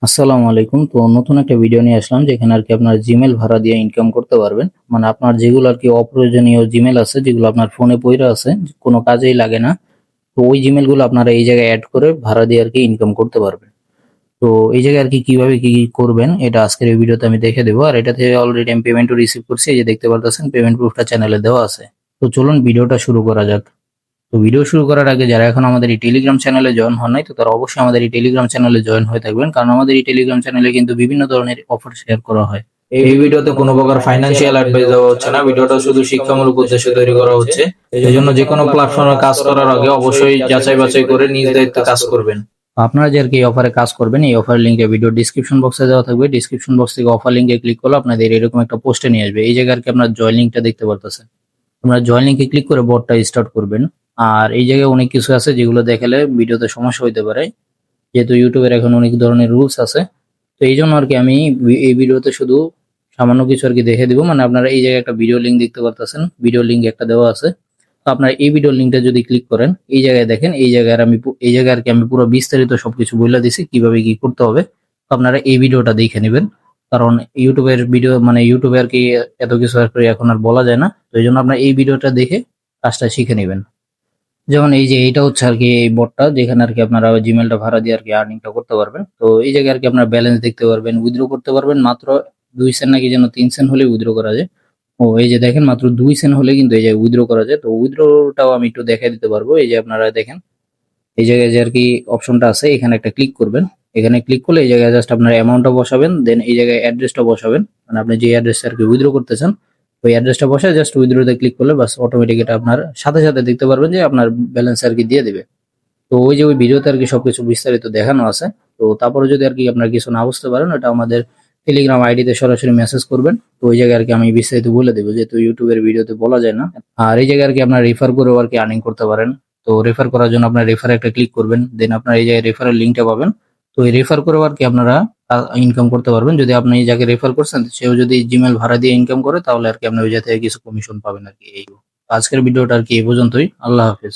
আসসালামু আলাইকুম। তো নতুন একটা ভিডিও নিয়ে আসলাম যেখানে আরকি আপনার জিমেইল ভাড়া দিয়ে ইনকাম করতে পারবেন। মানে আপনার যেগুলো আরকি অপ্রয়োজনীয় জিমেইল আছে, যেগুলো আপনার ফোনে পইড়া আছে, কোনো কাজেই লাগে না। তো ওই জিমেইল গুলো আপনারা এই জায়গায় এড করে ভাড়া দিয়ে আরকি ইনকাম করতে পারবেন। তো এই জায়গায় আরকি কিভাবে কি করবেন এটা আজকের এই ভিডিওতে আমি দেখে দেবো। আর এটাতে অলরেডি আমি পেমেন্টও রিসিভ করছি। এই যে দেখতে পারতেছেন পেমেন্ট প্রুফটা চ্যানেলে দেওয়া আছে। তো চলুন ভিডিওটা শুরু করা যাক। তো ভিডিও শুরু করার আগে যারা এখন আমাদের এই টেলিগ্রাম চ্যানেলে জয়েন হন নাই, তো তারা অবশ্যই আমাদের এই টেলিগ্রাম চ্যানেলে জয়েন হয়ে থাকবেন, কারণ আমাদের এই টেলিগ্রাম চ্যানেলে কিন্তু বিভিন্ন ধরনের অফার শেয়ার করা হয়। এই ভিডিওতে কোনো প্রকার ফাইন্যান্সিয়াল অ্যাডভাইস দেওয়া হচ্ছে না। ভিডিওটা শুধু শিক্ষামূলক উদ্দেশ্যে তৈরি করা হচ্ছে। এই জন্য যে কোনো প্ল্যাটফর্মে কাজ করার আগে অবশ্যই যাচাই বাছাই করে নিজ দায়িত্বে কাজ করবেন। আপনারা যে আরকি এই অফারে কাজ করবেন, এই অফার লিঙ্কটা ভিডিও ডিসক্রিপশন বক্সে দেওয়া থাকবে। ডিসক্রিপশন বক্স থেকে অফার লিঙ্কে ক্লিক করলে আপনাদের এরকম একটা পোস্টে নিয়ে আসবে। এই জায়গায় আরকি আপনার জয়েন লিঙ্কটা দেখতে পারতেছেন। আপনারা জয়েন লিঙ্কে ক্লিক করে বটটা স্টার্ট করবেন। আর এই জায়গায় অনেক কিছু আছে যেগুলো দেখালে ভিডিওতে সমস্যা হইতে পারে, যেহেতু ইউটিউবের এখন অনেক ধরনের রুলস আছে। তো এই জন্য আরকি আমি এই ভিডিওতে শুধু সামান্য কিছু আরকি দেখে দিব। মানে আপনারা এই জায়গায় একটা ভিডিও লিঙ্ক দেখতে পারতেছেন, ভিডিও লিঙ্ক একটা দেওয়া আছে। তো আপনারা এই ভিডিও লিঙ্কটা যদি ক্লিক করেন, এই জায়গায় দেখেন, এই জায়গায় এই জায়গায় আরকি আমি পুরো বিস্তারিত সবকিছু বলে দিছি কিভাবে কি করতে হবে। তো আপনারা এই ভিডিওটা দেখে নেবেন, কারণ ইউটিউবের ভিডিও মানে ইউটিউবে আরকি এত কিছু আর কি এখন আর বলা যায় না। তো এই জন্য আপনারা এই ভিডিওটা দেখে কাজটা শিখে নেবেন। যেমন এই যে এইটা হচ্ছে আরকি এই বটটা, যেখানে আরকি আপনারা জিমেইলটা ভাড়া দিয়ে আরকি আর্নিংটা করতে পারবেন। তো এই জায়গায় আরকি আপনার ব্যালেন্স দেখতে পারবেন, উইথড্র করতে পারবেন। মাত্র 2 সেন্ট নাকি যেন 3 সেন্ট হলেই উইথড্র করা যায়। ও এই যে দেখেন, মাত্র 2 সেন্ট হলে কিন্তু এই যে উইথড্র করা যায়। তো উইথড্রটাও আমি একটু দেখাই দিতে পারবো। এই যে আপনারা দেখেন, এই জায়গায় যে আরকি অপশনটা আছে, এখানে একটা ক্লিক করবেন। এখানে ক্লিক করলে এই জায়গায় জাস্ট আপনার অ্যামাউন্টটা বসাবেন, দেন এই জায়গায় অ্যাড্রেসটা বসাবেন। মানে আপনি যে অ্যাড্রেসে আরকি উইথড্র করতে চান, ওই অ্যাড্রেসটা বসায় জাস্ট উইথড্রতে ক্লিক করলে বাস অটোমেটিক এটা আপনার সাথে সাথে দেখতে পারবেন যে আপনার ব্যালেন্স আরকি দিয়ে দিবে। তো ওই যে ওই ভিডিওতে আরকি সবকিছু বিস্তারিত দেখানো আছে। তো তারপরে যদি আরকি আপনার কিছু না বুঝতে পারেন, ওটা আমাদের টেলিগ্রাম আইডিতে সরাসরি মেসেজ করবেন। তো ওই জায়গায় আরকি আমি বিস্তারিত বলে দেবো, যেহেতু ইউটিউবের ভিডিওতে বলা যায় না। আর এই জায়গায় আরকি আপনার রেফার করেও আরকি আর্নিং করতে পারেন। তো রেফার করার জন্য আপনার রেফারে একটা ক্লিক করবেন, দেন আপনার এই জায়গায় রেফারের লিঙ্কটা পাবেন। তো এই রেফার করেও আরকি আপনারা ইনকাম করতে পারবেন। যদি আপনি যাকে রেফার করছেন সেও যদি জিমেল ভাড়া দিয়ে ইনকাম করে, তাহলে আরকি আপনি ওই জায়গা থেকে কিছু কমিশন পাবেন আরকি। এই আজকের ভিডিওটা আরকি এই পর্যন্তই। আল্লাহ হাফেজ।